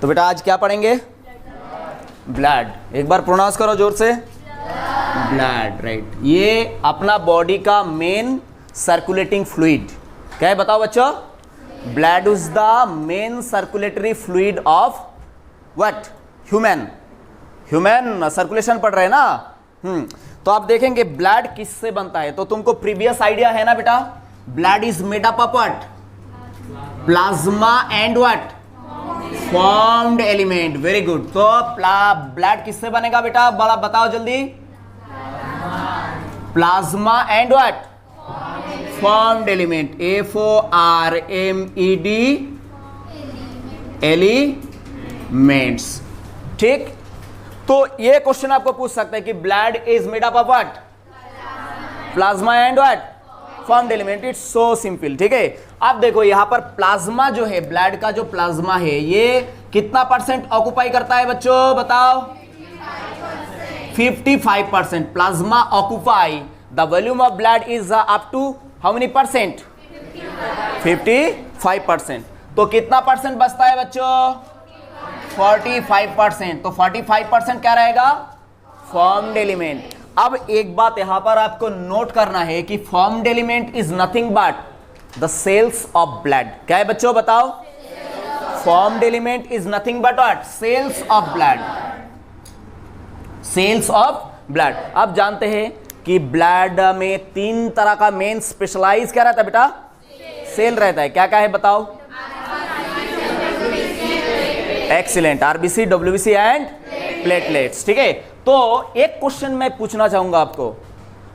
तो बेटा आज क्या पढ़ेंगे? ब्लड। एक बार प्रोनाउंस करो जोर से, ब्लड, राइट। ये अपना बॉडी का मेन सर्कुलेटिंग फ्लूइड क्या है बताओ बच्चों? Blood is the main circulatory fluid of what? Human. Human circulation पढ़ रहे हैं ना। तो आप देखेंगे ब्लड किससे बनता है, तो तुमको प्रीवियस आइडिया है ना बेटा? Blood is made up of what? Plasma and what? Formed element. Very good. तो ब्लड किससे बनेगा बेटा? बड़ा बताओ जल्दी। Plasma and what? Formed element. FORMED elements. ठीक। तो ये क्वेश्चन आपको पूछ सकता है कि blood is made up of what? Plasma and what? Formed element. It's so simple. ठीक है। अब देखो यहां पर प्लाज्मा जो है, ब्लड का जो प्लाज्मा है, ये कितना परसेंट ऑक्युपाई करता है बच्चों बताओ? 55%। Plasma occupy the volume of blood is up to how many percent? 55%। तो कितना परसेंट बचता है बच्चों? 45%। तो 45% क्या रहेगा? Formed element. अब एक बात यहां पर आपको नोट करना है कि formed element is nothing but the cells of blood. क्या है बच्चों बताओ? Formed element is nothing but what? Cells of blood. Cells of blood. अब जानते हैं कि ब्लड में 3 तरह का मेन स्पेशलाइज क्या रहता है बेटा? सेल रहता है। क्या क्या है बताओ? Excellent. RBC, WBC and platelets. ठीक है। तो एक क्वेश्चन मैं पूछना चाहूंगा आपको,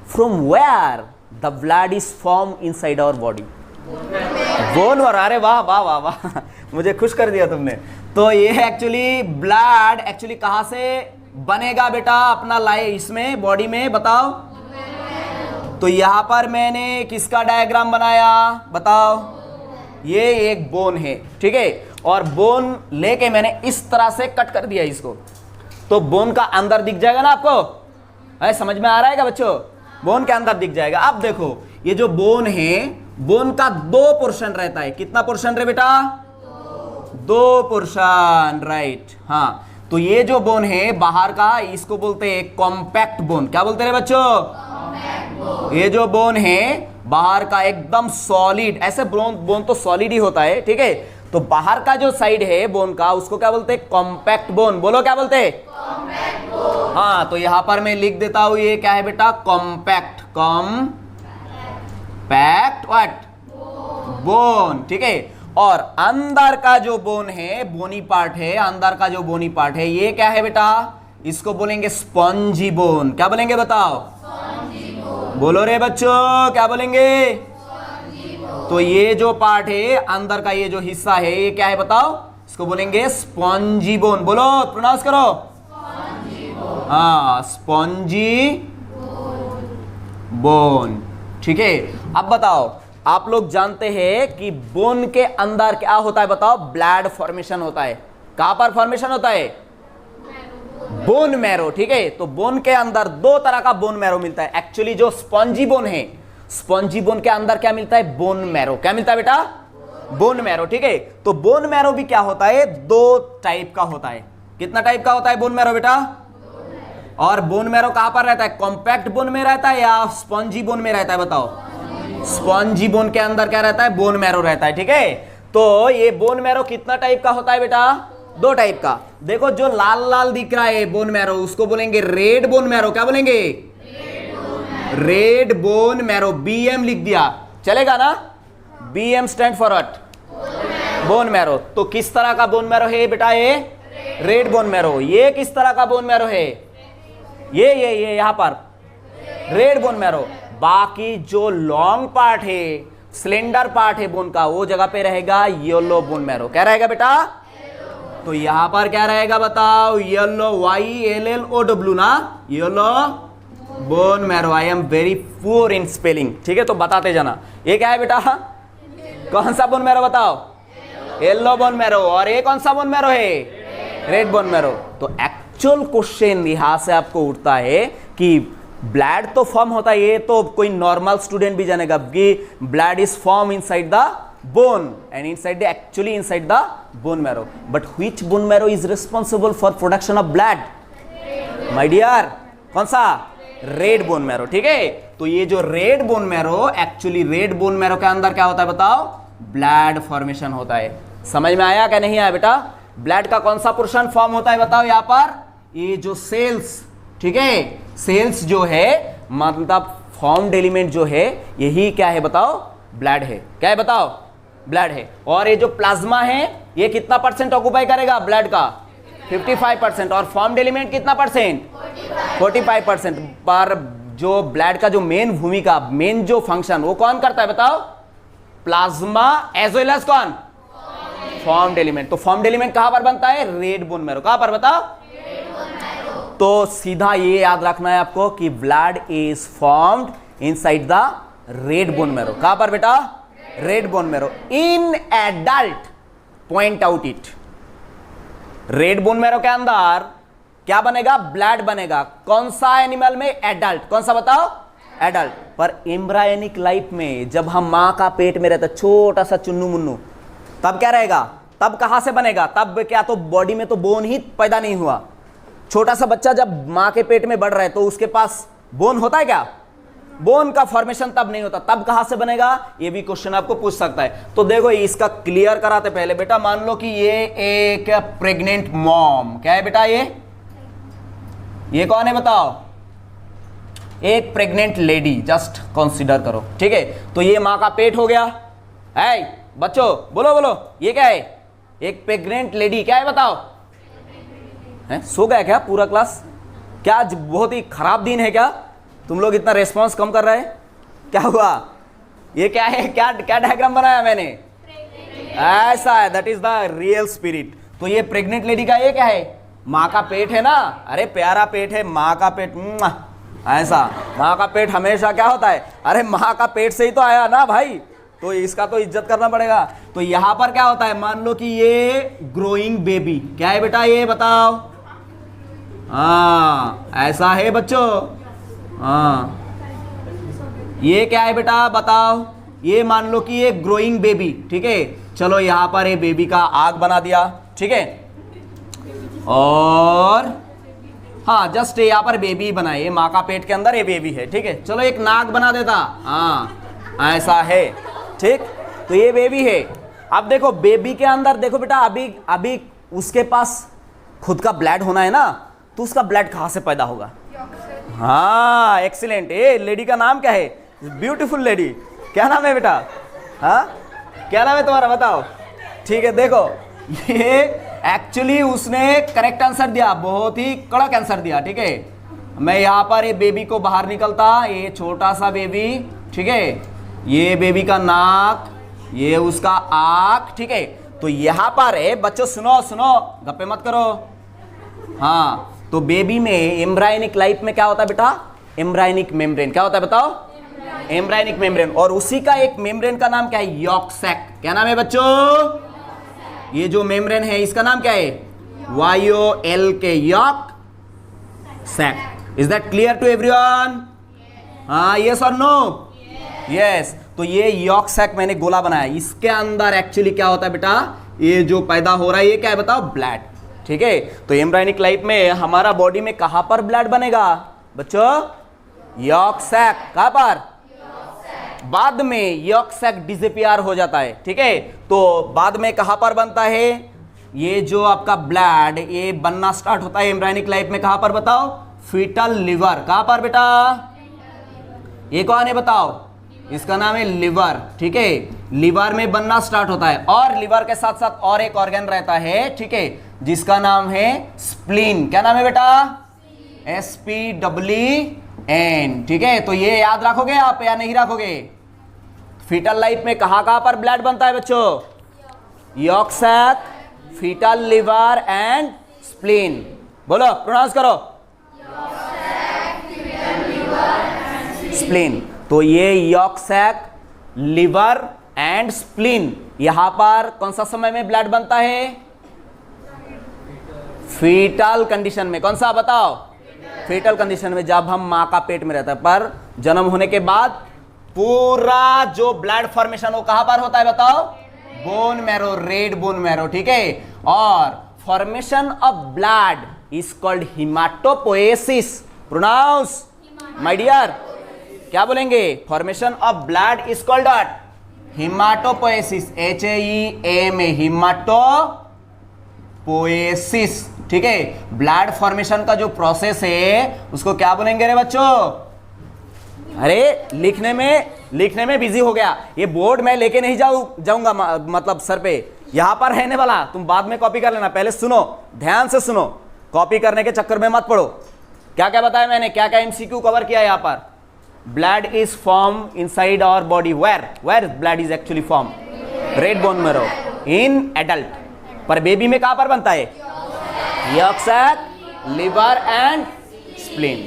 from where the blood is form inside our body? Bone. और अरे वाह वाह वाह वाह, मुझे खुश कर दिया तुमने। तो ये एक्चुअली ब्लड एक्चुअली कहां से बनेगा बेटा अपना लाइफ इसमें बॉडी में बताओ? तो यहां पर मैंने किसका डायग्राम बनाया बताओ? ये एक बोन है। ठीक है। और बोन लेके मैंने इस तरह से कट कर दिया इसको, तो बोन का अंदर दिख जाएगा ना आपको? है समझ में आ रहा है क्या बच्चों? बोन के अंदर दिख जाएगा। अब देखो ये जो बोन है, बोन का 2 पोर्शन रहता है। कितना पोर्शन रे बेटा? 2 पोर्शन, राइट। हाँ, तो ये जो बोन है बाहर का, इसको बोलते हैं कॉम्पैक्ट बोन। क्या बोलते हैं बच्चों? ये जो बोन है बाहर का एकदम सॉलिड, ऐसे बोन तो सॉलिड ही होता है। ठीक है। तो बाहर का जो साइड है बोन का, उसको क्या बोलते हैं? Compact bone. बोलो क्या बोलते हैं? Compact bone. हाँ, तो यहां पर मैं लिख देता हूं, ये क्या है बेटा? कॉम्पैक्ट। Compact what? बोन। ठीक है। और अंदर का जो बोन है, बोनी पार्ट है, अंदर का जो बोनी पार्ट है, ये क्या है बेटा? इसको बोलेंगे स्पॉन्जी बोन। क्या बोलेंगे बताओ? बोलो रे बच्चों, क्या बोलेंगे? तो ये जो पार्ट है अंदर का, ये जो हिस्सा है, ये क्या है बताओ? इसको बोलेंगे स्पॉन्जी बोन। बोलो, प्रोनाउंस करो। हाँ, स्पॉन्जी बोन। ठीक है। अब बताओ, आप लोग जानते हैं कि बोन के अंदर क्या होता है बताओ? ब्लड फॉर्मेशन होता है। कहां पर फॉर्मेशन होता है? Bone marrow. ठीक है। तो बोन के अंदर 2 तरह का बोन मैरो मिलता है। एक्चुअली जो स्पॉन्जी बोन है, स्पॉन्जी बोन के अंदर क्या मिलता है? Bone marrow. क्या मिलता है बेटा? Bone marrow. ठीक है। तो बोन मैरो भी क्या होता है? 2 टाइप का होता है। कितना टाइप का होता है बोन मैरो बेटा? और बोन मैरो कहां पर रहता है? कॉम्पैक्ट बोन में रहता है या स्पॉन्जी बोन में रहता है बताओ? स्पॉन्जी बोन के अंदर क्या रहता है? बोन मैरो रहता है। ठीक है। तो ये बोन मैरो कितना टाइप का होता है बेटा? 2 टाइप का। देखो जो लाल लाल दिख रहा है बोन मैरो, उसको बोलेंगे रेड बोन मैरो। क्या बोलेंगे? Red bone marrow. BM लिख दिया, चलेगा ना? BM stand for what? Bone marrow. तो किस तरह का बोन मैरो है बेटा? ये रेड बोन मैरो। ये किस तरह का बोन मैरो है? ये यहां पर रेड बोन मैरो। बाकी जो लॉन्ग पार्ट है, स्लेंडर पार्ट है बोन का, वो जगह पे रहेगा येलो बोन मैरो। क्या रहेगा बेटा? तो यहां पर क्या रहेगा बताओ? येलो, YLLOW ना, yellow bone marrow. I am very poor in spelling. ठीक है। तो बताते जाना। ये क्या है बेटा? कौन सा बोन मैरो बताओ? Yellow bone marrow. और ये कौन सा बोन मैरो है? Red bone marrow. तो एक्चुअल क्वेश्चन यहां से आपको उठता है कि ब्लड तो फॉर्म होता है, ये तो कोई नॉर्मल स्टूडेंट भी जानेगा कि blood is form inside the bone and inside the bone marrow. But which bone marrow is responsible for production of blood? My dear, कौन सा? Red bone marrow. ठीक है, तो ये जो red bone marrow, actually red bone marrow के अंदर क्या होता है बताओ? ब्लड फॉर्मेशन होता है. समझ में आया क्या नहीं आया बेटा? ब्लड का कौन सा पोर्शन फॉर्म होता है बताओ? यहां पर ये जो सेल्स, ठीक है, सेल्स जो है मतलब फॉर्म्ड एलिमेंट जो है, यही क्या है बताओ? ब्लड है. क्या है बताओ? ब्लड है. और ये जो प्लाज्मा है ये कितना परसेंट ऑक्युपाई करेगा ब्लड का? 55%. और फॉर्म्ड एलिमेंट कितना परसेंट? 45%. पर जो ब्लड का जो मेन भूमिका, मेन जो फंक्शन, वो कौन करता है बताओ? प्लाज्मा एज वेल एज कौन? Formed element. तो फॉर्म्ड एलिमेंट कहां पर बनता है? Red bone marrow. कहां पर बताओ? तो सीधा ये याद रखना है आपको कि blood is formed inside the red bone marrow. कहां पर बेटा? Red bone marrow. In adult, point out it. Red bone marrow के अंदर क्या बनेगा? ब्लड बनेगा. कौन सा एनिमल में? एडल्ट. कौन सा बताओ? एडल्ट. पर एम्ब्रायोनिक लाइफ में जब हम मां का पेट में रहता, छोटा सा चुन्नू मुन्नू, तब क्या रहेगा? तब कहां से बनेगा? तब क्या तो बॉडी में तो बोन ही पैदा नहीं हुआ. छोटा सा बच्चा जब मां के पेट में बढ़ रहा है तो उसके पास बोन होता है क्या? बोन का फॉर्मेशन तब नहीं होता. तब कहां से बनेगा? ये भी क्वेश्चन आपको पूछ सकता है. तो देखो इसका क्लियर कराते पहले बेटा, मान लो कि ये एक प्रेग्नेंट मॉम, क्या है बेटा? ये कौन है बताओ? एक प्रेग्नेंट लेडी. जस्ट कंसीडर करो. ठीक है, तो ये मां का पेट हो गया. है बच्चों, बोलो बोलो, ये क्या है? एक प्रेग्नेंट लेडी. क्या है बताओ? है? सो गया क्या पूरा क्लास? क्या आज बहुत ही खराब दिन है क्या? तुम लोग इतना रेस्पॉन्स कम कर रहे हैं, क्या हुआ? ये क्या है? क्या क्या डायग्राम बनाया मैंने? ऐसा है, that is the real spirit. तो ये प्रेग्नेंट लेडी का ये क्या है? माँ का पेट है ना. अरे प्यारा पेट है, माँ का पेट. ऐसा माँ का पेट हमेशा क्या होता है? अरे माँ का पेट से ही तो आया ना भाई, तो इसका तो इज्जत करना पड़ेगा. तो यहां पर क्या होता है? मान लो कि ये ग्रोइंग बेबी. क्या है बेटा? ये बताओ. हाँ, ऐसा है बच्चों. हाँ, ये क्या है बेटा बताओ? ये मान लो कि ये ग्रोइंग बेबी. ठीक है, चलो यहां पर ये बेबी का आग बना दिया. ठीक है, और हाँ जस्ट यहां पर बेबी बनाए. ये माँ का पेट के अंदर ये बेबी है. ठीक है, चलो एक नाक बना देता. हाँ, ऐसा है. ठीक, तो ये बेबी है. अब देखो बेबी के अंदर देखो बेटा, अभी उसके पास खुद का ब्लड होना है ना, तो उसका ब्लड कहां से पैदा होगा? हाँ, एक्सीलेंट. ये लेडी का नाम क्या है? Beautiful lady. क्या नाम है बेटा? हाँ, क्या नाम है तुम्हारा बताओ? ठीक है, देखो ये एक्चुअली उसने करेक्ट आंसर दिया, बहुत ही कड़क आंसर दिया. ठीक है, मैं यहाँ पर ये बेबी को बाहर निकलता, ये छोटा सा बेबी. ठीक है, ये बेबी का नाक, ये उसका आँख. ठीक है, तो यहाँ पर है बच्चों, सुनो सुनो, गप्पे मत करो. हाँ, तो बेबी में एम्ब्रायोनिक लाइफ में क्या होता है बेटा? Embryonic membrane. क्या होता है बताओ? Embryonic membrane. और उसी का एक मेम्ब्रेन का नाम क्या है? Yolk sac. क्या नाम है बच्चों? ये जो मेम्ब्रेन है इसका नाम क्या है? YOLK, yolk sac. Is that clear to everyone? हाँ, यस और नो? यस. तो ये यॉर्क सैक मैंने गोला बनाया. इसके अंदर एक्चुअली क्या होता है बेटा? ये जो पैदा हो रहा है ये क्या है बताओ? ब्लड. ठीक है, तो एम्ब्रायोनिक लाइफ में हमारा बॉडी में कहां पर ब्लड बनेगा बच्चों? Yolk sac. कहां पर? बाद में यॉर्क सैक डिसअपियर हो जाता है. ठीक है, तो बाद में कहां पर बनता है? ये जो आपका ब्लड ये बनना स्टार्ट होता है एम्ब्रायोनिक लाइफ में. कहां पर बताओ? Foetal liver. कहां पर बेटा? ये कौन है बताओ? इसका नाम है लिवर. ठीक है, लिवर में बनना स्टार्ट होता है. और लिवर के साथ साथ और एक ऑर्गन रहता है. ठीक है, जिसका नाम है स्प्लीन. क्या नाम है बेटा? SPLN. ठीक है, तो ये याद रखोगे आप या नहीं रखोगे? फीटल लाइफ में कहां कहां पर ब्लड बनता है बच्चों? Yolk sac, foetal liver and spleen. बोलो, प्रोनाउंस करो. स्प्लीन. तो ये yolk sac, liver and spleen, यहां पर कौन सा समय में ब्लड बनता है? फीटल कंडीशन में. कौन सा बताओ? फीटल कंडीशन में, जब हम मां का पेट में रहता है. पर जन्म होने के बाद पूरा जो ब्लड फॉर्मेशन वो कहां पर होता है बताओ? Bone marrow, red bone marrow, ठीक है। और formation of blood is called haematopoiesis. Pronounce my dear, क्या बोलेंगे? Formation of blood is called what? Haematopoiesis, HAEM, haematopoiesis, ठीक है। ब्लड फॉर्मेशन का जो प्रोसेस है उसको क्या बोलेंगे रे बच्चों? अरे लिखने में बिजी हो गया। ये बोर्ड मैं लेके नहीं जाऊंगा मतलब सर पे, यहां पर रहने वाला, तुम बाद में कॉपी कर लेना। पहले सुनो, ध्यान से सुनो, कॉपी करने के चक्कर में मत पड़ो। क्या क्या बताया मैंने, क्या क्या MCQ कवर किया यहां पर? Blood is form inside our body, where blood is actually form? Red bone marrow in adult. पर बेबी में कहां पर बनता है? Yolk sac, liver and spleen,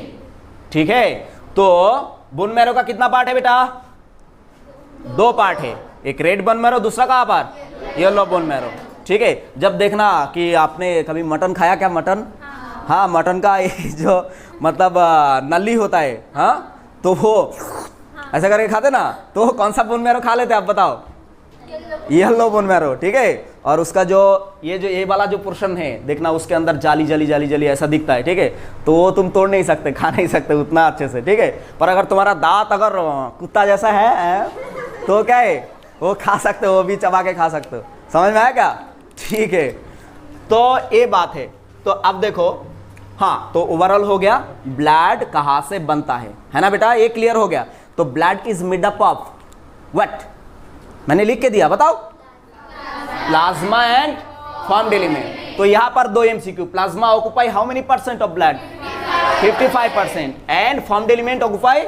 ठीक है। तो बोन मैरो का कितना पार्ट है बेटा? 2 पार्ट है, एक रेड बोन मैरो, दूसरा कहां पर? येलो बोन मैरो, ठीक है। जब देखना कि आपने कभी मटन खाया क्या? मटन, हाँ, मटन का ये जो मतलब नली होता है, हाँ, तो वो ऐसा करके खाते ना, तो कौन सा बोन मैरो खा लेते आप बताओ? येलो बोन मैरो, ठीक है। और उसका जो ये वाला जो पोर्शन है देखना, उसके अंदर जाली ऐसा दिखता है, ठीक है। तो वो तुम तोड़ नहीं सकते, खा नहीं सकते उतना अच्छे से, ठीक है। पर अगर तुम्हारा दांत अगर कुत्ता जैसा है तो क्या है, वो खा सकते हो, वो भी चबा के खा सकते हो। समझ में आया क्या? ठीक है, तो ये बात है। तो अब देखो, हाँ, तो ओवरऑल हो गया ब्लड कहां से बनता है ना बेटा, ये क्लियर हो गया। तो blood is made up of what? मैंने लिख के दिया, बताओ। Plasma and formed element. तो यहां पर 2 MCQ। Plasma occupy how many % of blood? 55%। And formed element occupy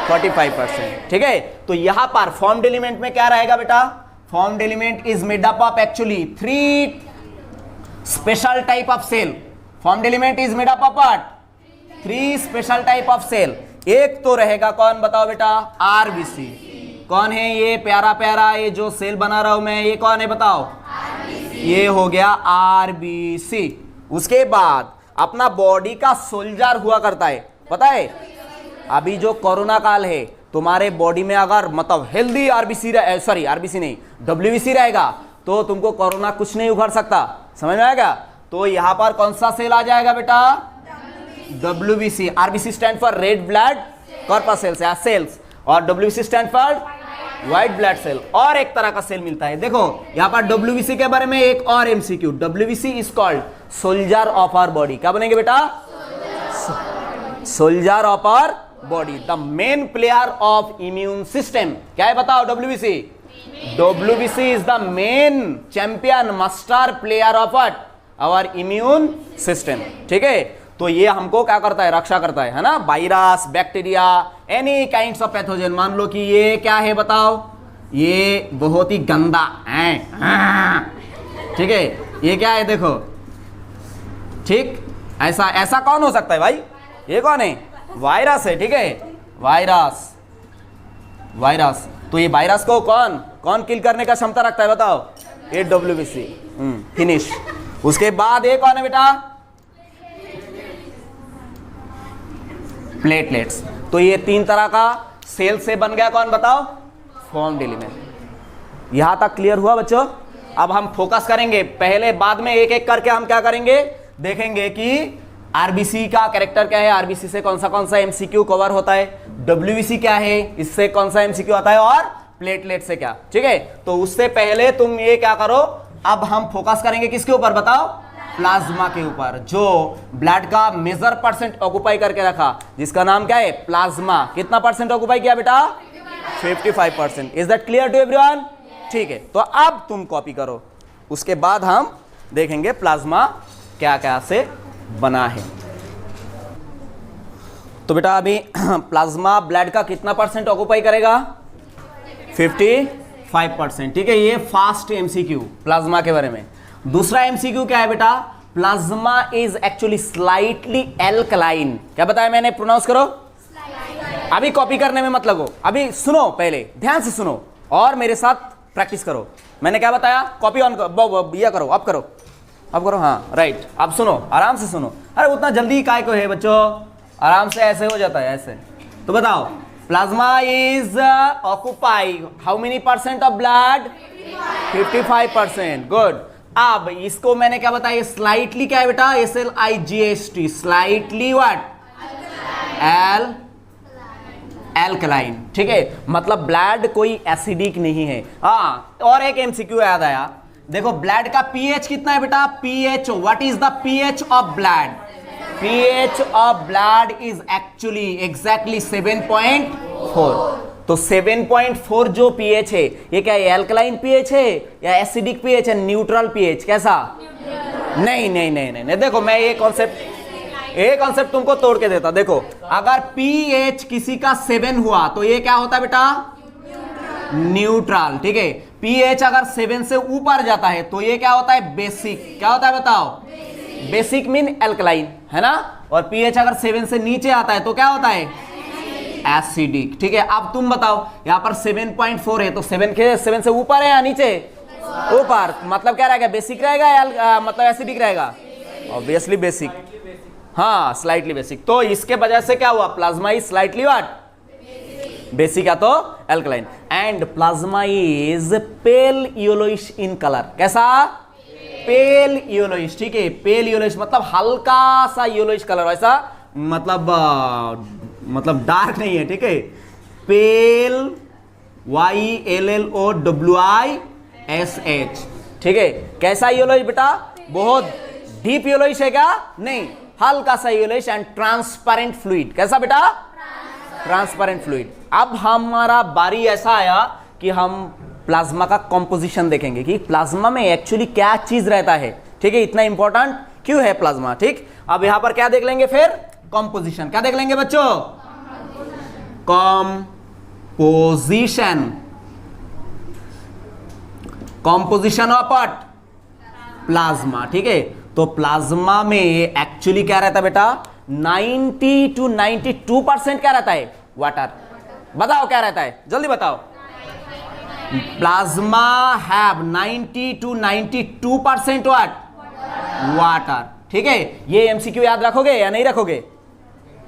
45%, ठीक है। तो यहां पर फॉर्म्ड एलिमेंट में क्या रहेगा बेटा? Formed element is made up of actually 3 special type of cell. Formed element is made up of what? 3 special type of cell. एक तो रहेगा कौन, बताओ बेटा? RBC। कौन है ये प्यारा प्यारा ये जो सेल बना रहा हूं मैं, ये कौन है बताओ? ये हो गया RBC। उसके बाद अपना बॉडी का सोल्जर हुआ करता है, पता है? अभी जो कोरोना काल है, तुम्हारे बॉडी में अगर मतलब हेल्दी RBC नहीं, WBC रहेगा, तो तुमको कोरोना कुछ नहीं उखाड़ सकता। समझ में आएगा? तो यहां पर कौन सा सेल आ जाएगा बेटा? WBC। RBC stand for red blood corpuscles या सेल्स, और WBC stand for white blood cell. और एक तरह का सेल मिलता है, देखो यहां पर WBC के बारे में एक और MCQ। WBC is called soldier of our body. क्या बनेंगे बेटा? Soldier of our body, the main player of immune system. क्या है बताओ? WBC। WBC is the main champion master player of what? Our immune system, ठीक है। तो ये हमको क्या करता है? रक्षा करता है ना, virus, bacteria, any kinds of pathogen. मान लो कि ये क्या है बताओ? ये बहुत ही गंदा है, ठीक है। ये क्या है देखो, ठीक। ऐसा कौन हो सकता है भाई? ये कौन है? वायरस है, ठीक है, वायरस। तो ये वायरस को कौन किल करने का क्षमता रखता है बताओ? ये WBC। फिनिश। उसके बाद ये कौन है बेटा? प्लेटलेट्स। तो ये 3 तरह का सेल से बन गया, कौन बताओ? Formed element. यहां तक क्लियर हुआ बच्चों? अब हम फोकस करेंगे, पहले बाद में एक एक करके हम क्या करेंगे, देखेंगे कि RBC का कैरेक्टर क्या है, RBC से कौन सा MCQ कवर होता है, WBC क्या है, इससे कौन सा MCQ आता है, और प्लेटलेट से क्या, ठीक है। तो उससे पहले तुम ये क्या करो, अब हम फोकस करेंगे किसके ऊपर बताओ? प्लाज्मा के ऊपर, जो ब्लड का मेजर % ऑक्युपाई करके रखा, जिसका नाम क्या है? प्लाज्मा। कितना % ऑक्युपाई किया बेटा? 55%। Is that clear to everyone? ठीक है, तो अब तुम कॉपी करो, उसके बाद हम देखेंगे प्लाज्मा क्या क्या से बना है। तो बेटा अभी प्लाज्मा ब्लड का कितना % ऑक्युपाई करेगा? 55%, ठीक है। ये फास्ट MCQ प्लाज्मा के बारे में। दूसरा MCQ क्या है बेटा? Plasma is actually slightly alkaline. क्या बताया मैंने? प्रोनाउंस करो। अभी कॉपी करने में मत लगो, अभी सुनो, पहले ध्यान से सुनो और मेरे साथ प्रैक्टिस करो। मैंने क्या बताया? कॉपी ऑन करो, अब करो, हाँ राइट। अब सुनो, आराम से सुनो। अरे उतना जल्दी काय को है बच्चों? आराम से, ऐसे हो जाता है ऐसे। तो बताओ, plasma is occupy how many % of blood? 55%। Good. अब इसको मैंने क्या बताया, स्लाइटली क्या है बेटा, SLIGHT, स्लाइटली व्हाट, एल्कलाइन। ठीक है, मतलब ब्लड कोई एसिडिक नहीं है। हाँ, और एक एमसीक्यू याद आया, देखो ब्लड का पीएच कितना है बेटा, pH, what is the pH of blood, pH of blood is actually exactly 7.4। तो 7.4 जो pH है, ये क्या एल्कलाइन pH है या एसिडिक pH है, न्यूट्रल pH, कैसा? नहीं नहीं नहीं नहीं नहीं, देखो मैं ये कॉन्सेप्ट तुमको तोड़ के देता। देखो अगर pH किसी का 7 हुआ तो ये क्या होता है बेटा, न्यूट्रल। ठीक है, pH अगर 7 से ऊपर जाता है तो ये क्या होता है, बेसिक। क्या होता है बताओ, बेसिक मीन एल्कलाइन, है ना। और pH अगर 7 से नीचे आता है तो क्या होता है, एसिडिक। ठीक है, अब तुम बताओ, यहां पर 7.4 है तो 7 से ऊपर है या नीचे, ऊपर, मतलब क्या रहेगा, बेसिक रहेगा या मतलब एसिडिक रहेगा, ऑब्वियसली बेसिक। हाँ, स्लाइटली बेसिक। तो इसके वजह से क्या हुआ, plasma is slightly what, basic या तो alkaline. And plasma is pail yellowish in colour, कैसा, पेल येलोइश। ठीक है, पेल येलोइश मतलब हल्का सा येलोइश कलर, ऐसा मतलब डार्क नहीं है। ठीक है, पेल YLLOWISH। ठीक है, कैसा येलोइश बेटा, बहुत डीप येलोइश है क्या, नहीं, हल्का सा येलोइश एंड ट्रांसपेरेंट फ्लूइड। कैसा बेटा, ट्रांसपेरेंट फ्लूइड। अब हमारा बारी ऐसा आया कि हम प्लाज्मा का कंपोजिशन देखेंगे कि प्लाज्मा में एक्चुअली क्या चीज रहता है। ठीक है, इतना इंपॉर्टेंट क्यों है प्लाज्मा। ठीक, अब यहां पर क्या देख लेंगे, फिर कंपोजिशन। क्या देख लेंगे बच्चों, कंपोजिशन ऑफ व्हाट, प्लाज्मा। ठीक है, तो प्लाज्मा में एक्चुअली क्या रहता है बेटा, 90 to 92% क्या रहता है, वाटर। बताओ क्या रहता है, जल्दी बताओ। Plasma have 90 to 92% what, water. ठीक है, ये एमसीक्यू याद रखोगे या नहीं रखोगे,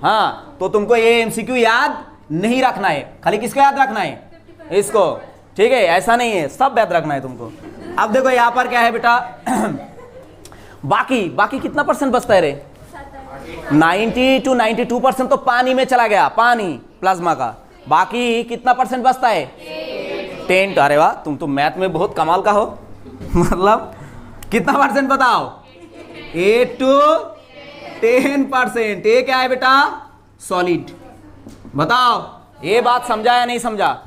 हाँ, तो तुमको ये एमसीक्यू याद नहीं रखना है, खाली किसको याद रखना है, इसको। ठीक है, ऐसा नहीं है, सब याद रखना है तुमको। अब देखो यहां पर क्या है बेटा, बाकी कितना परसेंट बचता है रे, 90 to 92% तो पानी में चला गया, पानी प्लाज्मा का। बाकी कितना परसेंट बचता है, 10। अरे वाह, तुम तो मैथ में बहुत कमाल का हो। मतलब कितना परसेंट बताओ, 8 to 10%। ये क्या है बेटा, सॉलिड। बताओ ये बात समझा या नहीं समझा,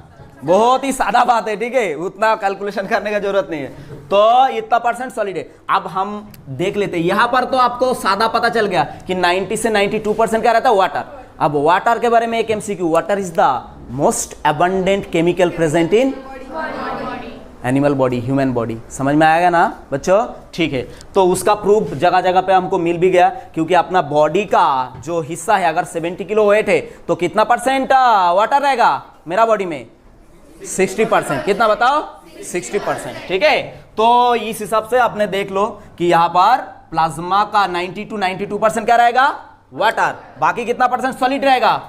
बहुत ही सादा बात है। ठीक है, उतना कैलकुलेशन करने का जरूरत नहीं है। तो इतना परसेंट सॉलिड है। अब हम देख लेते हैं, यहां पर तो आपको सादा पता चल गया कि 90 से 92% क्या रहता है, वाटर। अब वाटर के बारे में एक MCQ, water is the most abundant chemical present in animal body, human body. समझ में आएगा ना बच्चों, ठीक है। तो उसका प्रूफ जगह जगह पे हमको मिल भी गया, क्योंकि अपना बॉडी का जो हिस्सा है, अगर 70 किलो वेट है तो कितना परसेंट वाटर रहेगा मेरा बॉडी में, 60%। कितना बताओ, 60%। ठीक है, तो इस हिसाब से आपने देख लो कि यहां पर प्लाज्मा का 90 to 92% क्या रहेगा, वाटर। बाकी कितना परसेंट सॉलिड रहेगा,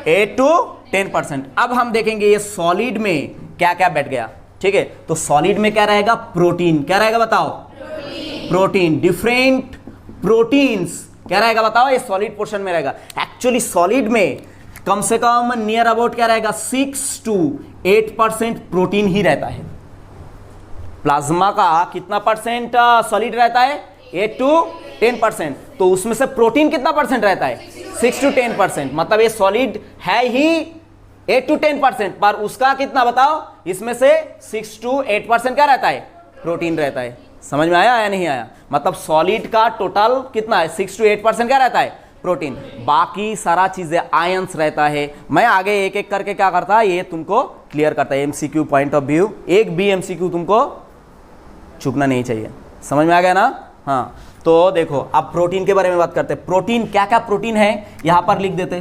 8 to 10%। अब हम देखेंगे ये सॉलिड में क्या क्या बैठ गया। ठीक है, तो सॉलिड में क्या रहेगा, प्रोटीन। क्या रहेगा बताओ, प्रोटीन। डिफरेंट प्रोटीन्स क्या रहेगा बताओ, ये सॉलिड पोर्शन में रहेगा। एक्चुअली सॉलिड में कम से कम नियर अबाउट क्या रहेगा, 6 to 8% प्रोटीन ही रहता है। प्लाज्मा का कितना परसेंट सॉलिड रहता है, 8 to 10%। तो उसमें से प्रोटीन कितना परसेंट रहता है, 6 to 10%। मतलब ये सॉलिड है ही 8 to 10%, पर उसका कितना बताओ, इसमें से 6 to 8% क्या रहता है, प्रोटीन रहता है। समझ में आया या नहीं आया, मतलब सॉलिड का टोटल कितना है, 6 to 8% क्या रहता है, प्रोटीन। बाकी सारा चीजें आयंस रहता है। मैं आगे एक एक करके क्या करता है, ये तुमको क्लियर करता है एमसीक्यू पॉइंट ऑफ व्यू। एक भी एमसीक्यू तुमको चूकना नहीं चाहिए। समझ में आ गया ना, हाँ। तो देखो अब प्रोटीन के बारे में बात करते हैं। प्रोटीन क्या क्या प्रोटीन है यहां पर लिख देते।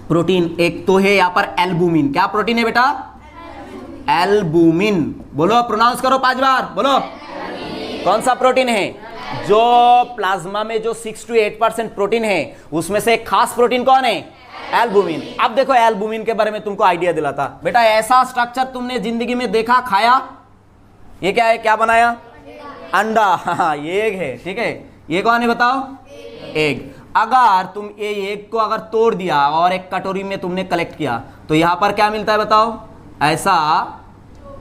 प्रोटीन एक तो है यहां पर एल्बुमिन। क्या प्रोटीन है बेटा, एल्बुमिन। बोलो, प्रोनाउंस करो 5 बार, बोलो। कौन सा प्रोटीन है, जो प्लाज्मा में जो 6 to 8% प्रोटीन है उसमें से एक खास प्रोटीन कौन है? एल्बुमिन। अब देखो एल्बुमिन के बारे में तुमको आइडिया दिलाता। बेटा ऐसा स्ट्रक्चर तुमने जिंदगी में देखा, खाया? ये क्या है, क्या बनाया? अंडा। हाँ ये एग है, ठीक है। ये कौन है बताओ? एग। अगर तुम ये एग को अगर तोड़ दिया और एक कटोरी में तुमने कलेक्ट किया तो यहां पर क्या मिलता है बताओ? ऐसा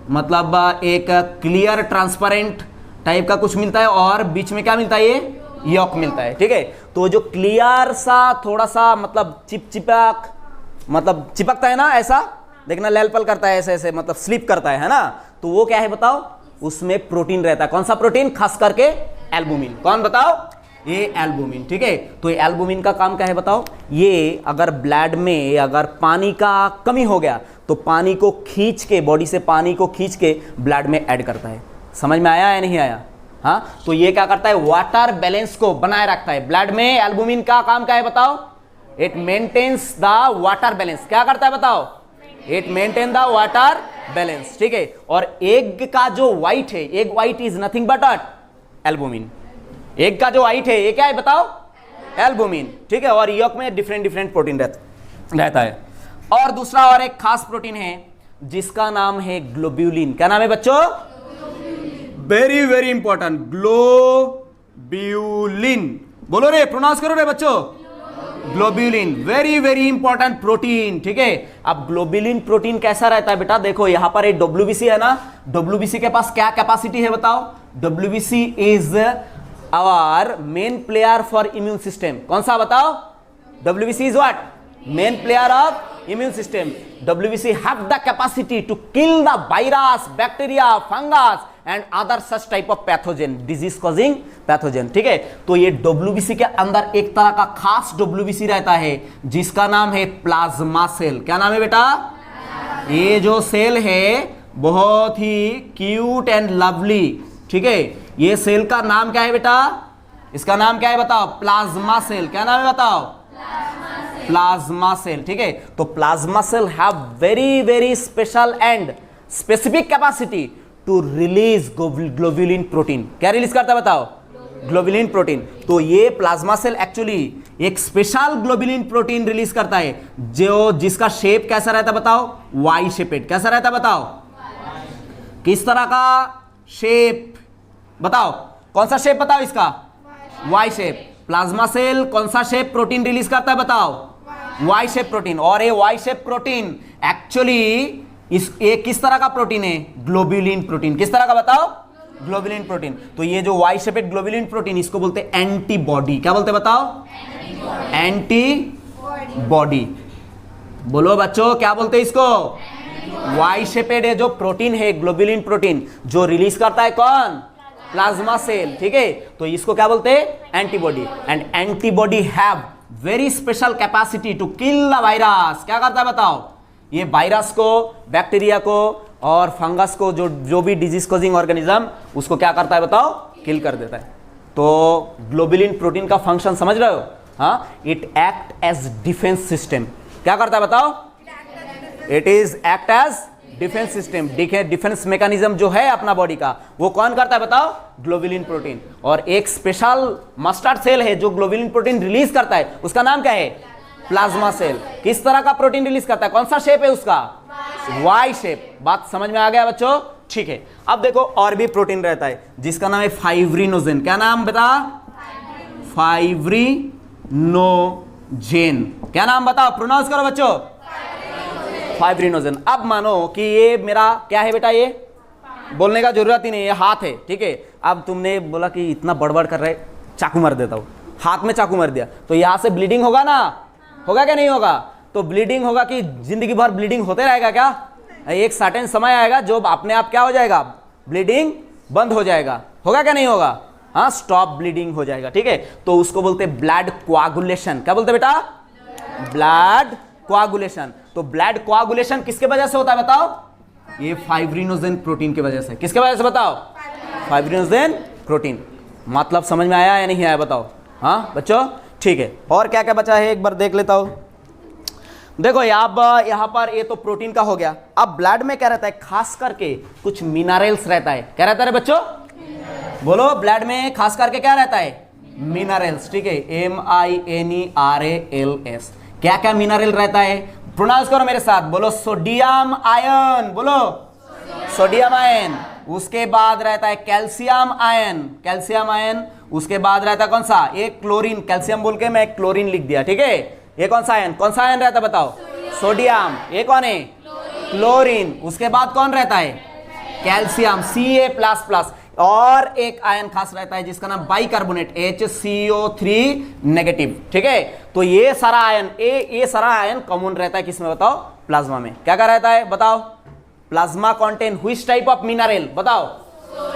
मतलब एक क्लियर ट्रांसपेरेंट टाइप का कुछ मिलता है और बीच में क्या मिलता है? ये यॉक मिलता है, ठीक है। तो जो क्लियर सा थोड़ा सा मतलब चिपचिपक मतलब चिपकता है ना, ऐसा देखना लैल पल करता है, ऐसे ऐसे मतलब स्लिप करता है ना, तो वो क्या है बताओ? उसमें प्रोटीन रहता है। कौन सा प्रोटीन? खास करके एल्बुमिन। कौन बताओ? ये एल्बुमिन, ठीक है। तो ये एल्बुमिन का काम क्या है बताओ? ये अगर ब्लड में अगर पानी का कमी हो गया तो पानी को खींच के, बॉडी से पानी को खींच के ब्लड में ऐड करता है। समझ में आया या नहीं आया? हाँ, तो ये क्या करता है? वाटर बैलेंस को बनाए रखता है। ब्लड में एल्बुमिन का काम क्या है बताओ? It maintains the water balance. क्या करता है बताओ? It maintain the water balance, ठीक है। और एग का जो व्हाइट है, egg white is nothing but albumin. Egg का जो व्हाइट है ये क्या है बताओ? एल्बुमिन, ठीक है। और यॉक में डिफरेंट डिफरेंट प्रोटीन रहता है। और दूसरा और एक खास प्रोटीन है जिसका नाम है ग्लोब्यूलिन। क्या नाम है बच्चों? Very very important, globulin. बोलो रे, प्रोनाउंस करो रे बच्चों। Globulin, very very important protein, ठीक है। अब ग्लोब्यूलिन प्रोटीन कैसा रहता है बेटा? देखो यहां पर एक डब्ल्यूबीसी है ना, डब्ल्यूबीसी के पास क्या कैपेसिटी है बताओ? WBC is our main player for immune system. कौन सा बताओ? WBC is what? Main player of immune system. WBC have the capacity to kill the virus, bacteria, fungus and other such type of pathogen, disease causing pathogen, ठीक है। तो ये WBC के अंदर एक तरह का खास WBC रहता है जिसका नाम है प्लाज्मा सेल। क्या नाम है बेटा? ये जो सेल है बहुत ही क्यूट एंड लवली, ठीक है। ये सेल का नाम क्या है बेटा? इसका नाम क्या है बताओ? Plasma cell. क्या नाम है बताओ? प्लाज्मा सेल, ठीक है। तो plasma cell have very very special and specific capacity to release globulin protein. क्या रिलीज करता है बताओ? Globulin protein. तो ये प्लाज्मा सेल एक्चुअली एक स्पेशल ग्लोब्यूलिन प्रोटीन रिलीज करता है जो जिसका शेप कैसा रहता है बताओ? Y shaped. कैसा रहता है बताओ? किस तरह का शेप बताओ? कौन सा शेप बताओ इसका? Y shape. प्लाज्मा सेल कौन सा शेप प्रोटीन रिलीज करता है बताओ? Y shape protein. और ये वाई शेप प्रोटीन एक्चुअली ये किस तरह का प्रोटीन है? Globulin protein. किस तरह का बताओ? Globulin protein. तो ये जो वाई शेपेड ग्लोब्यूलिन प्रोटीन इसको बोलते हैं एंटीबॉडी। क्या बोलते हैं बताओ? एंटीबॉडी। बोलो बच्चों, क्या बोलते हैं इसको? वाई शेपेड है जो प्रोटीन है, ग्लोब्यूलिन प्रोटीन, जो रिलीज करता है कौन? प्लाज्मा सेल, ठीक है। तो इसको क्या बोलते हैं? Antibody. And antibody have very special capacity to kill the virus. क्या करता है बताओ? ये वायरस को, बैक्टीरिया को और फंगस को, जो भी डिजीज कॉजिंग ऑर्गेनिज्म, उसको क्या करता है बताओ? किल कर देता है। तो ग्लोब्यूलिन प्रोटीन का फंक्शन समझ रहे हो? हाँ, it act as defence system. क्या करता है बताओ? It is act as defence system. Defence mechanism जो है अपना बॉडी का, वो कौन करता है बताओ? Globulin protein. और एक स्पेशल मस्टर्ड सेल है जो ग्लोब्यूलिन प्रोटीन रिलीज करता है, उसका नाम क्या है? Plasma cell. किस तरह का प्रोटीन रिलीज करता है? कौन सा शेप है उसका? Y shape. बात समझ में आ गया बच्चों? ठीक है। अब देखो और भी प्रोटीन रहता है जिसका नाम है फाइब्रिनोजेन। क्या नाम बता? फाइब्रिनोजेन। क्या नाम बताओ? प्रोनाउंस करो बच्चों। फाइब्रिनोजेन। अब मानो कि ये मेरा क्या है बेटा? ये बोलने का जरूरत ही नहीं, ये हाथ है, ठीक है। अब तुमने बोला कि इतना बड़बड़ कर रहे, चाकू मार देता हूं। हाथ में चाकू मार दिया तो यहां से ब्लीडिंग होगा ना? होगा क्या नहीं होगा? तो ब्लीडिंग होगा कि जिंदगी भर ब्लीडिंग होते रहेगा क्या? एक सर्टेन समय आएगा जो अपने आप क्या हो जाएगा? ब्लीडिंग बंद हो जाएगा। होगा क्या नहीं होगा? हाँ, स्टॉप ब्लीडिंग हो जाएगा, ठीक है। तो उसको बोलते हैं ब्लड कोआगुलेशन। क्या बोलते बेटा? Blood coagulation. तो ब्लड कोआगुलेशन किसके वजह से होता है बताओ? ये फाइब्रिनोजेन प्रोटीन की वजह से। किसके वजह से बताओ? Fibrinogen protein. मतलब समझ में आया या नहीं आया बताओ? हाँ बच्चों, ठीक है। और क्या क्या बचा है एक बार देख लेता हूं। देखो यहाँ पर ये तो प्रोटीन का हो गया। अब ब्लड में क्या रहता है? खास करके कुछ मिनरल्स रहता है। क्या रहता है बच्चों? बोलो, ब्लड में खास करके क्या रहता है? मिनरल्स, ठीक है, MINERALS। क्या क्या मिनरल रहता है? प्रोनाउंस करो मेरे साथ, बोलो सोडियम आयन, बोलो सोडियम आयन। उसके बाद रहता है कैल्शियम आयन, कैल्शियम आयन। उसके बाद रहता है कौन सा? एक क्लोरीन, कैल्शियम बोल के मैं क्लोरीन लिख दिया, ठीक है। ये कौन सा आयन, कौन सा आयन रहता है बताओ? सोडियम। ये कौन है? क्लोरीन। उसके बाद कौन रहता है? Calcium, Ca++। और एक आयन खास रहता है जिसका नाम बाइकार्बोनेट, HCO3 नेगेटिव, ठीक है। तो ये सारा आयन, ये सारा आयन कॉमन रहता है किसमें बताओ? प्लाज्मा में। क्या क्या रहता है बताओ? Plasma contain which type of mineral बताओ?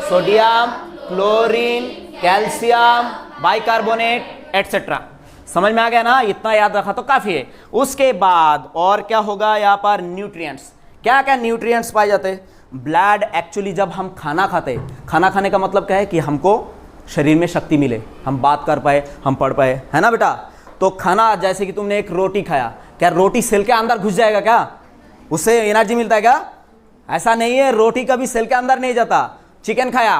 Sodium, chlorine, calcium, bicarbonate etcetera. समझ में आ गया ना? इतना याद रखा तो काफी है। उसके बाद और क्या होगा यहाँ पर? न्यूट्रिएंट्स। क्या क्या न्यूट्रिएंट्स पाए जाते हैं? ब्लड एक्चुअली जब हम खाना खाते, खाना खाने का मतलब क्या है? कि हमको शरीर में शक्ति मिले, हम बात कर पाए, हम पढ़ पाए, है ना बेटा? तो खाना, जैसे कि तुमने एक रोटी खाया, क्या रोटी सेल के अंदर घुस जाएगा क्या? उससे एनर्जी मिलता है क्या? ऐसा नहीं है, रोटी कभी सेल के अंदर नहीं जाता। चिकन खाया,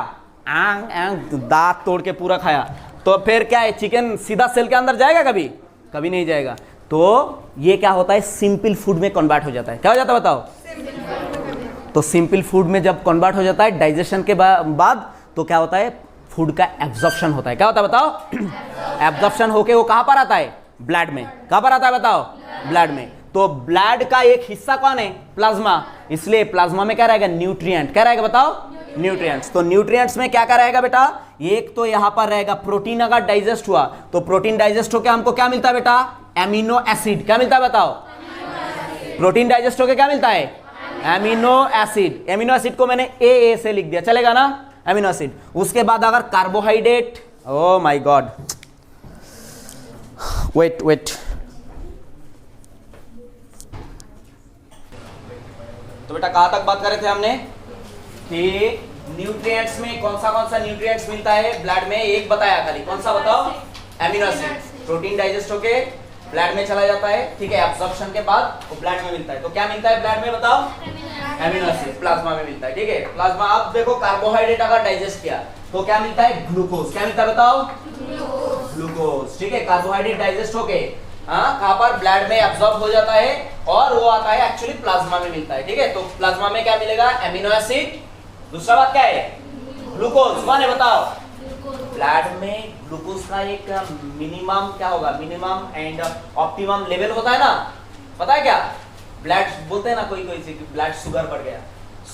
आंग आंग दांत तोड़ के पूरा खाया, तो फिर क्या है? चिकन सीधा सेल के अंदर जाएगा कभी? कभी नहीं जाएगा। तो ये क्या होता है? सिंपल फूड में कन्वर्ट हो जाता है। क्या हो जाता है बताओ? तो सिंपल फूड में जब कन्वर्ट हो जाता है डाइजेशन के बाद, तो क्या होता है? फूड का एब्जॉर्प्शन होता है। क्या होता है बताओ? एब्जॉर्प्शन होके वो कहां पर आता है? ब्लड में। कहां पर आता है बताओ? ब्लड में। तो ब्लड का एक हिस्सा कौन है? प्लाज्मा। इसलिए प्लाज्मा में क्या रहेगा? न्यूट्रिएंट। क्या रहेगा बताओ? न्यूट्रिएंट्स। तो न्यूट्रिएंट्स में क्या क्या रहेगा बेटा? एक तो यहां पर रहेगा प्रोटीन। अगर डाइजेस्ट हुआ तो प्रोटीन डाइजेस्ट होकर हमको क्या मिलता है बेटा? Amino acid. क्या मिलता है बताओ? प्रोटीन डाइजेस्ट होकर क्या मिलता है? Amino acid. एमिनो एसिड को मैंने ए से लिख दिया, चलेगा ना? Amino acid. उसके बाद अगर carbohydrate, oh my god, wait, तो बेटा कहां तक बात कर रहे थे हमने? कि न्यूट्रिएंट्स में कौन सा न्यूट्रिएंट्स मिलता है ब्लड में? एक बताया खाली, कौन सा बताओ? Amino acid. प्रोटीन डाइजेस्ट होके ब्लड में चला जाता है, ठीक है, एब्जॉर्प्शन के बाद वो ब्लड में मिलता है। तो क्या मिलता है ब्लड में बताओ? Amino acid. प्लाज्मा में मिलता है, ठीक है। प्लाज्मा, आप देखो कार्बोहाइड्रेट अगर डाइजेस्ट किया तो क्या मिलता है? ग्लूकोज। क्या मिलता है बताओ? ग्लूकोज, ठीक है। कार्बोहाइड्रेट डाइजेस्ट होके कहां पर? ब्लड में एब्जॉर्ब हो जाता है और वो आता है एक्चुअली प्लाज्मा में मिलता है, ठीक है। तो प्लाज्मा में क्या मिलेगा? Amino acid. दूसरा बात क्या है? ग्लूकोज। कौन है बताओ? ब्लड में ग्लूकोज का एक मिनिमम क्या होगा? मिनिमम एंड ऑप्टिमम लेवल होता है ना, पता है क्या? ब्लड बोलते हैं ना कोई से कि ब्लड शुगर बढ़ गया,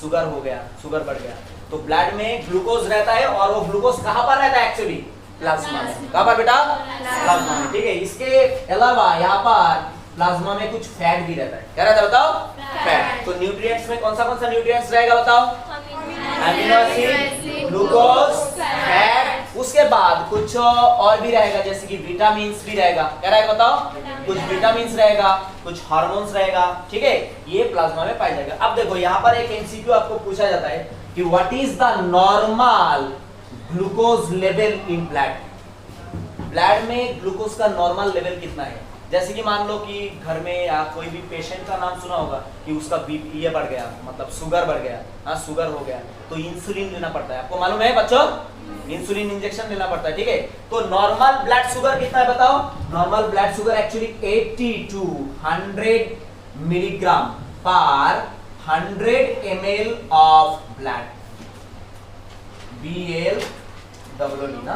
शुगर हो गया, शुगर बढ़ गया। तो ब्लड में ग्लूकोज रहता है और वो ग्लूकोज कहां पर रहता है एक्चुअली? प्लाज्मा में। कहां पर बेटा? प्लाज्मा में, ठीक है। इसके अलावा यहाँ पर प्लाज्मा में कुछ फैट भी रहता है। क्या रहता है बताओ? फैट। तो न्यूट्रिएंट्स में कौन सा न्यूट्रिएंट्स रहेगा बताओ? Amino acid, glucose, fat. उसके बाद कुछ और भी रहेगा, जैसे कि विटामिन्स भी रहेगा। क्या रहेगा बताओ? कुछ विटामिन्स रहेगा, कुछ हार्मोन्स रहेगा, ठीक है। ये प्लाज्मा में पाया जाएगा। अब देखो यहाँ पर एक एमसीक्यू आपको पूछा जाता है कि what is the normal glucose level in blood? Blood में ग्लूकोज का नॉर्मल लेवल कितना है? जैसे कि मान लो कि घर में या कोई भी पेशेंट का नाम सुना होगा कि उसका बीपी ये बढ़ गया, मतलब शुगर बढ़ गया, हाँ शुगर हो गया, तो इंसुलिन लेना पड़ता है। आपको मालूम है बच्चों? इंसुलिन इंजेक्शन लेना पड़ता है, ठीक है। तो नॉर्मल ब्लड शुगर कितना है बताओ? Normal blood sugar actually 80 to 100 milligram पर 100 ml ऑफ ब्लड। BLWD ना,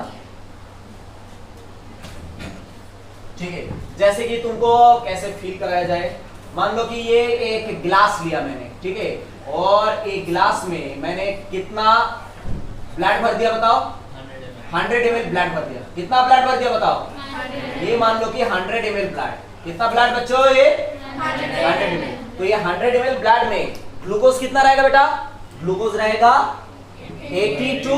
ठीक है। जैसे कि तुमको कैसे फील कराया जाए, मान लो कि ये एक गिलास लिया मैंने, ठीक है, और एक गिलास में मैंने कितना ब्लड भर दिया बताओ? 100 ml ब्लड भर दिया। कितना ब्लड भर दिया बताओ? ये मान लो कि 100 ml ब्लड। कितना ब्लड बच्चों? ये 100 ml। तो ये 100 ml ब्लड में ग्लूकोज कितना रहेगा बेटा? ग्लूकोज रहेगा 80 to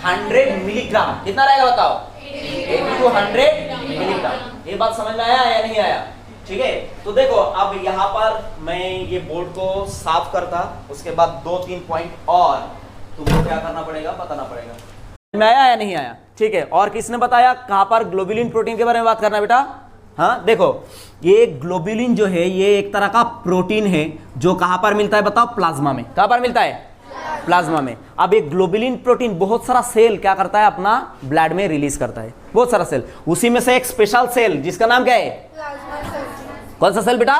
100 मिलीग्राम। कितना रहेगा बताओ? 80 to 100 मिलीग्राम। ये बात समझ में आया या नहीं आया? ठीक है। तो देखो अब यहाँ पर मैं ये बोर्ड को साफ करता, उसके बाद 2-3 पॉइंट और तुमको क्या करना पड़ेगा, बताना पड़ेगा। में आया या नहीं आया? ठीक है। और किसने बताया कहां पर ग्लोबुलिन प्रोटीन के बारे में बात करना है बेटा? हाँ देखो, ये ग्लोबुलिन जो है ये एक तरह का प्रोटीन है जो कहां पर मिलता है बताओ? प्लाज्मा में। कहां पर मिलता है? प्लाज्मा में। अब एक ग्लोबुलिन प्रोटीन बहुत सारा सेल क्या करता है, अपना ब्लड में रिलीज करता है, बहुत सारा सेल। उसी में से एक स्पेशल सेल जिसका नाम क्या है, कौन सा सेल बेटा,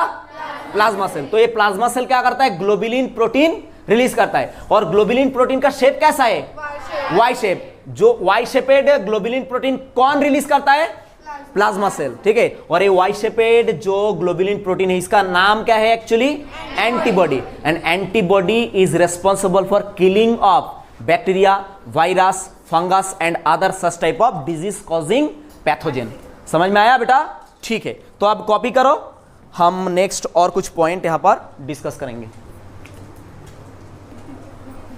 प्लाज्मा सेल। तो ये प्लाज्मा सेल क्या करता है, ग्लोबुलिन प्रोटीन रिलीज करता है। और ग्लोबुलिन प्रोटीन का शेप कैसा है, वाई शेप। जो वाई शेपेड ग्लोबुलिन प्रोटीन कौन रिलीज करता है, प्लाज्मा सेल, ठीक है। और ये वाई शेपेड जो ग्लोबुलिन प्रोटीन है इसका नाम क्या है actually, antibody. And antibody is responsible for killing of bacteria, virus, fungus and other such type of disease causing pathogen. समझ में आया बेटा, ठीक है। तो अब कॉपी करो, हम नेक्स्ट और कुछ पॉइंट यहां पर डिस्कस करेंगे।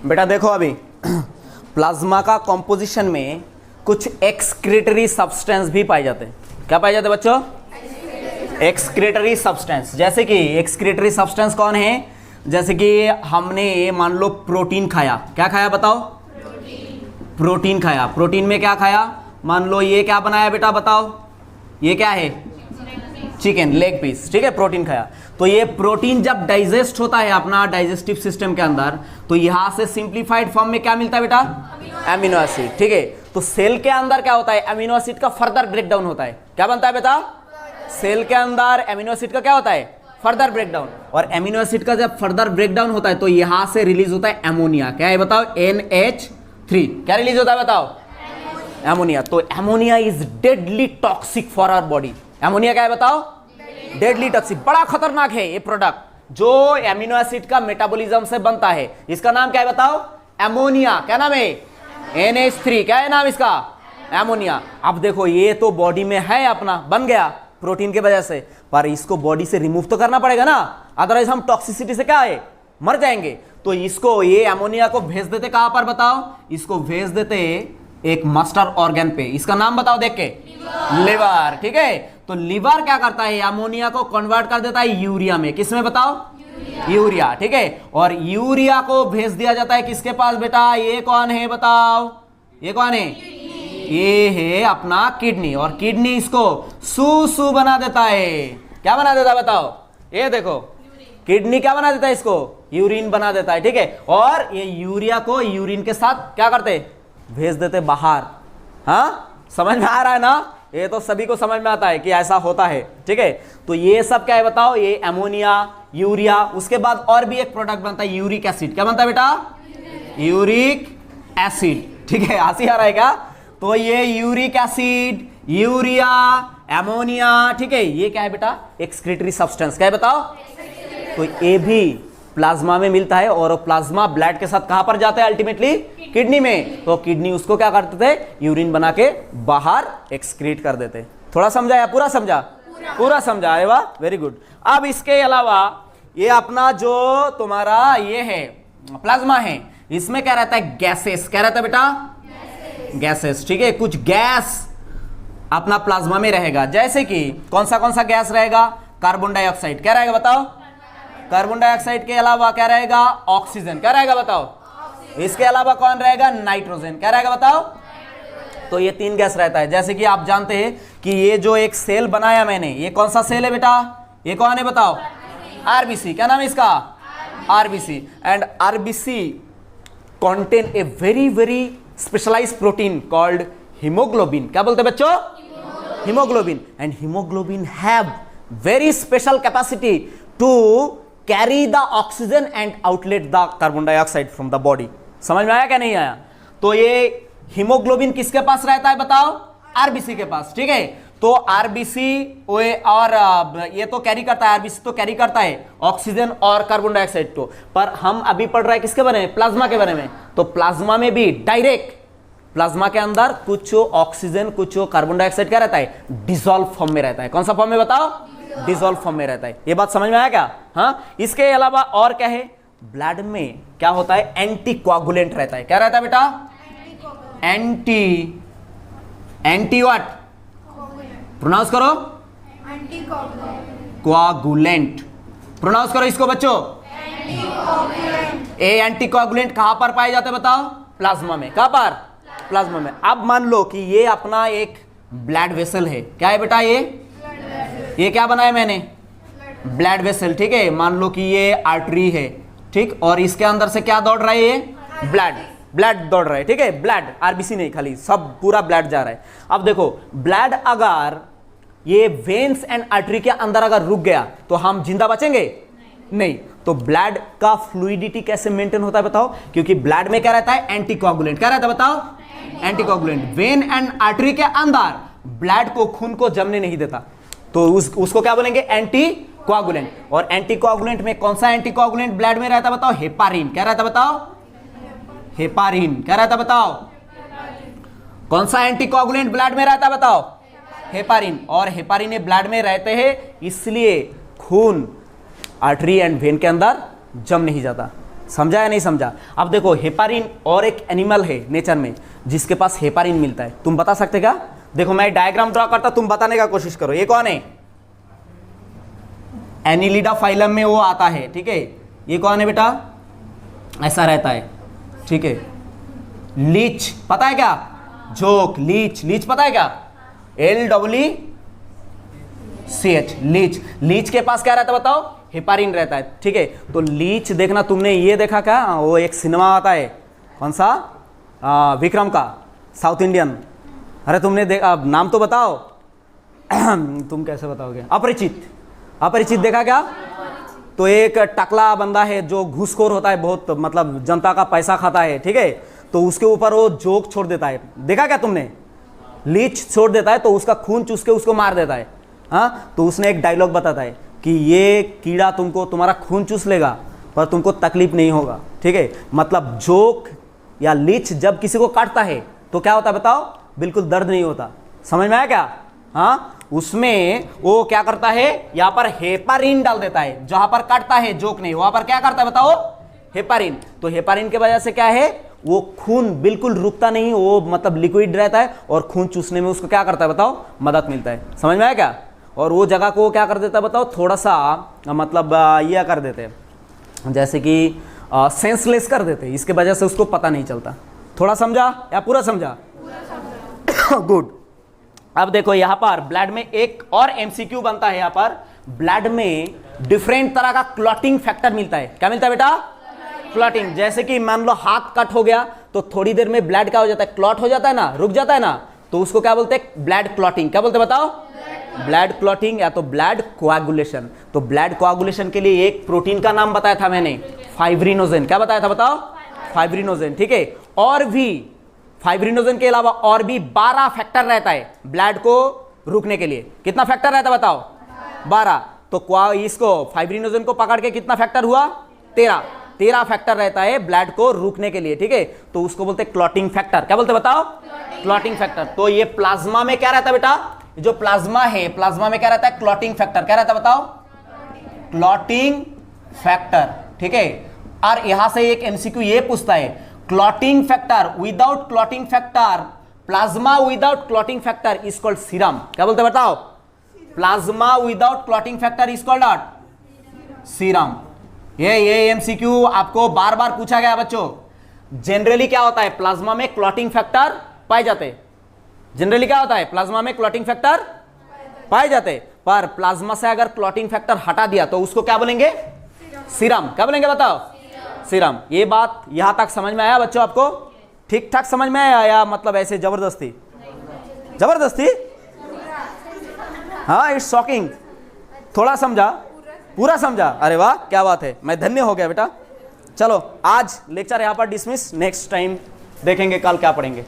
बेटा देखो अभी प्लाज्मा का कंपोजिशन में कुछ एक्सक्रीटरी सब्सटेंस भी पाए जाते हैं। क्या पाए जाते हैं बच्चों, एक्सक्रीटरी सब्सटेंस। जैसे कि एक्सक्रीटरी सब्सटेंस कौन है, जैसे कि हमने मान लो प्रोटीन खाया, क्या खाया बताओ, प्रोटीन खाया। प्रोटीन में क्या खाया, मान लो ये क्या बनाया बेटा बताओ, ये क्या है, चिकन लेग पीस, ठीक है, प्रोटीन खाया। तो ये प्रोटीन जब डाइजेस्ट होता है अपना डाइजेस्टिव सिस्टम के अंदर, तो यहां से सिंप्लीफाइड फॉर्म में क्या मिलता है बेटा, अमीनो एसिड, ठीक है। तो सेल के अंदर क्या होता है, अमीनो एसिड का फर्दर ब्रेकडाउन होता है। क्या बनता है बेटा, सेल के अंदर अमीनो एसिड का क्या होता है, फर्दर ब्रेकडाउन। और अमीनो एसिड का जब फर्दर ब्रेकडाउन होता है तो यहां से रिलीज होता है एमोनिया। क्या है बताओ, NH3। क्या रिलीज होता है बताओ, एमोनिया। तो ammonia is deadly toxic for our body. Ammonia क्या है बताओ, डेडली टॉक्सिक, बड़ा खतरनाक है ये प्रोडक्ट जो एमिनो एसिड का मेटाबॉलिज्म से बनता है। इसका नाम क्या है बताओ, एमोनिया। क्या नाम है, NH3। क्या है नाम इसका, एमोनिया। अब देखो ये तो बॉडी में है अपना, बन गया प्रोटीन के वजह से, पर इसको बॉडी से रिमूव तो करना पड़ेगा ना, अदरवाइज हम टॉक्सिसिटी से क्या है, मर जाएंगे। तो इसको ये एमोनिया को भेज देते कहां पर बताओ, इसको भेज देते एक मास्टर ऑर्गन पे। इसका नाम बताओ देख के, लिवर, ठीक है। तो लिवर क्या करता है, अमोनिया को कन्वर्ट कर देता है यूरिया में। किस में बताओ, यूरिया, ठीक है। और यूरिया को भेज दिया जाता है किसके पास बेटा, ये कौन है बताओ, ये कौन है, ये है अपना किडनी। और किडनी इसको सू बना देता है। क्या बना देता है बताओ, ये देखो किडनी क्या बना देता है, इसको यूरिन बना देता है, ठीक है। और ये यूरिया को यूरिन के साथ क्या करते, भेज देते बाहर। हाँ समझ में आ रहा है ना, ये तो सभी को समझ में आता है कि ऐसा होता है, ठीक है। तो ये सब क्या है बताओ, ये अमोनिया, यूरिया। उसके बाद और भी एक प्रोडक्ट बनता है यूरिक एसिड। क्या बनता है बेटा, यूरिक एसिड, ठीक है। हंसी आ रहा है क्या, तो ये यूरिक एसिड, यूरिया, अमोनिया, ठीक है, ये क्या है बेटा, एक्सक्रीटरी सब्सटेंस। क्या है बताओ, तो ये भी प्लाज्मा में मिलता है। और प्लाज्मा ब्लड के साथ कहां पर जाता है, अल्टीमेटली किडनी में। तो किडनी उसको क्या करते थे, यूरिन बना के बाहर एक्सक्रीट कर देते। थोड़ा समझा या पूरा समझा, पूरा समझा, अरे वाह, वेरी गुड। अब इसके अलावा ये अपना जो तुम्हारा ये है प्लाज्मा है, इसमें क्या रहता है, गैसेस। क्या रहता है बेटा, गैसेस, ठीक है। कुछ गैस अपना प्लाज्मा में रहेगा, जैसे कि कौन सा गैस रहेगा, कार्बन डाइऑक्साइड। क्या रहेगा बताओ, कार्बन डाइऑक्साइड के अलावा क्या रहेगा, ऑक्सीजन। क्या रहेगा बताओ, इसके अलावा कौन रहेगा, नाइट्रोजन। क्या रहेगा बताओ, तो ये तीन गैस रहता है। जैसे कि आप जानते हैं कि ये जो एक सेल बनाया मैंने, ये कौन सा सेल है बेटा, ये कौन है बताओ, आरबीसी। क्या नाम है इसका, RBC. And RBC contain a very specialized protein called hemoglobin. क्या बोलते हैं बच्चों, hemoglobin. And hemoglobin have very special capacity to carry the oxygen and outlet the carbon dioxide from the body. समझ में आया क्या नहीं आया। तो ये हीमोग्लोबिन किसके पास रहता है बताओ, आरबीसी के पास, ठीक है। तो आरबीसी और ये तो कैरी करता है, आरबीसी तो कैरी करता है ऑक्सीजन और कार्बन डाइऑक्साइड को। पर हम अभी पढ़ रहे हैं किसके बारे में, प्लाज्मा के बारे में। तो प्लाज्मा में भी डायरेक्ट प्लाज्मा के अंदर कुछ ऑक्सीजन कुछ कार्बन डाइऑक्साइड क्या रहता है, डिसॉल्व फॉर्म में रहता है। कौन सा फॉर्म में बताओ, डिसॉल्व फॉर्म में रहता है। ये बात समझ में आया क्या। हाँ, इसके अलावा और क्या है, ब्लड में क्या होता है, एंटी कोआगुलेंट रहता है। क्या रहता है बेटा, एंटी व्हाट, प्रोनाउंस करो, कोआगुलेंट। प्रोनाउंस करो इसको बच्चों, ए एंटी कोआगुलेंट कहां पर पाए जाते हैं बताओ, प्लाज्मा में। कहां पर, प्लाज्मा में। अब मान लो कि ये अपना एक ब्लड वेसल है। क्या है बेटा, ये क्या बनाया मैंने, ब्लड वेसल, ठीक है। मान लो कि ये आर्टरी है, ठीक, और इसके अंदर से क्या दौड़ रहा है, ये ब्लड, ब्लड दौड़ रहा है, ठीक है, ब्लड, आरबीसी नहीं, खाली सब पूरा ब्लड जा रहा है। अब देखो ब्लड अगर ये वेन्स एंड आर्टरी के अंदर अगर रुक गया तो हम जिंदा बचेंगे नहीं। तो ब्लड का फ्लूइडिटी कैसे मेंटेन होता है बताओ, क्योंकि ब्लड में क्या रहता है, एंटीकोगुलेंट, क्या रहता है बताओ, एंटीकोगुलेंट। वेन एंड आर्टरी के अंदर ब्लड को, खून को जमने नहीं देता, तो उसको क्या बोलेंगे, एंटीकोगुलेंट। और एंटीकोगुलेंट में कौन सा एंटीकोगुलेंट ब्लड में रहता है बताओ, हेपारिन, क्या रहता है बताओ, हेपारिन, क्या रहता है बताओ, कौन सा एंटीकोगुलेंट ब्लड में रहता है बताओ, हेपारिन। और हेपारिन ब्लड में रहते हैं, इसलिए खून आर्टरी एंड वेन के अंदर जम नहीं जाता। समझा या नहीं समझा? अब देखो हेपारिन और एक एनिमल है नेचर में जिसके पास हेपारिन मिलता है, तुम बता सकते क्या? देखो मैं डायग्राम ड्रॉ करता, तुम बताने का कोशिश करो, ये कौन है, एनिलिडा फाइलम में वो आता है, ठीक है। ये कौन है बेटा, ऐसा रहता है, ठीक है। लीच पता है क्या, जोक, लीच, लीच पता है क्या, LWCH, लीच। लीच के पास क्या रहता है बताओ, हेपारिन रहता है, ठीक है। तो लीच देखना, तुमने ये देखा क्या, वो एक सिनेमा आता है, कौन सा, विक्रम का, साउथ इंडियन, अरे तुमने देखा, नाम तो बताओ तुम कैसे बताओगे, अपरिचित, अपरिचित देखा क्या? तो एक टकला बंदा है जो घूसखोर होता है बहुत, मतलब जनता का पैसा खाता है, ठीक है। तो उसके ऊपर वो जोक छोड़ देता है, देखा क्या तुमने, लीच छोड़ देता है तो उसका खून चूस के उसको मार देता है। हाँ, तो उसने एक डायलॉग बताता है कि ये कीड़ा तुमको, तुम्हारा खून चूस लेगा पर तुमको तकलीफ नहीं होगा, ठीक है। मतलब जोक या लीच जब किसी को काटता है तो क्या होता है बताओ, बिल्कुल दर्द नहीं होता। समझ में आया क्या? हाँ, उसमें वो क्या करता है, यहाँ पर हेपारिन डाल देता है, जहां पर काटता है जोक नहीं, वहां पर क्या करता है बताओ, हेपारिन। तो हेपारिन के वजह से क्या है, वो खून बिल्कुल रुकता नहीं, वो मतलब लिक्विड रहता है और खून चूसने में उसको क्या करता है बताओ, मदद मिलता है। समझ में आया क्या? और वो जगह को क्या कर देता है बताओ, थोड़ा सा मतलब ये कर देते हैं, जैसे कि सेंसलेस कर देते हैं, इसके वजह से उसको पता नहीं चलता। थोड़ा समझा या पूरा समझा? गुड। अब देखो यहाँ पर ब्लड में एक और एमसीक्यू बनता है, यहाँ पर ब्लड में डिफरेंट तरह का क्लॉटिंग फैक्टर मिलता है। क्या मिलता है बेटा? क्लॉटिंग। जैसे कि मान लो हाथ कट हो गया तो थोड़ी देर में ब्लड क्या हो जाता है, क्लॉट हो जाता है ना, रुक जाता है ना, तो उसको क्या बोलते हैं, ब्लड क्लॉटिंग। क्या बोलते हैं बताओ? ब्लड क्लॉटिंग या तो ब्लड कोआगुलेशन। तो ब्लड कोआगुलेशन के लिए एक प्रोटीन का नाम बताया था मैंने, फाइब्रिनोजेन। क्या बताया था बताओ? फाइब्रिनोजेन, ठीक है। और भी फाइब्रिनोजेन के अलावा और भी 12 फैक्टर रहता है ब्लड को रुकने के लिए। कितना फैक्टर रहता है बताओ? 12। तो इसको फाइब्रिनोजेन को पकड़ के कितना फैक्टर हुआ? 13 फैक्टर रहता है ब्लड को रुकने के लिए, ठीक है। तो उसको बोलते हैं क्लॉटिंग फैक्टर। क्या बोलते हैं बताओ? Clotting factor. तो ये प्लाज्मा में क्या रहता है बेटा, जो प्लाज्मा है, प्लाज्मा में क्या रहता है, क्लॉटिंग फैक्टर। क्या रहता है बताओ? क्लॉटिंग फैक्टर, ठीक है। और यहां से एक एमसीक्यू ये पूछता है, clotting factor without clotting factor, plasma without clotting factor is called serum. क्या बोलते हैं बताओ? Plasma without clotting factor is called serum. ये एमसीक्यू आपको बार बार पूछा गया बच्चों। जनरली क्या होता है, प्लाज्मा में क्लॉटिंग फैक्टर पाए जाते हैं। जनरली क्या होता है, प्लाज्मा में क्लॉटिंग फैक्टर पाए जाते हैं, पर प्लाज्मा से अगर क्लॉटिंग फैक्टर हटा दिया तो उसको क्या बोलेंगे? सीरम। क्या बोलेंगे बताओ? सीरम। ये बात यहां तक समझ में आया बच्चों आपको? ठीक ठाक समझ में आया या मतलब ऐसे जबरदस्ती? जबरदस्ती? हाँ, इट्स शॉकिंग। थोड़ा समझा? पूरा समझा? अरे वाह, क्या बात है, मैं धन्य हो गया बेटा। चलो आज लेक्चर यहाँ पर डिसमिस, नेक्स्ट टाइम देखेंगे कल क्या पढ़ेंगे।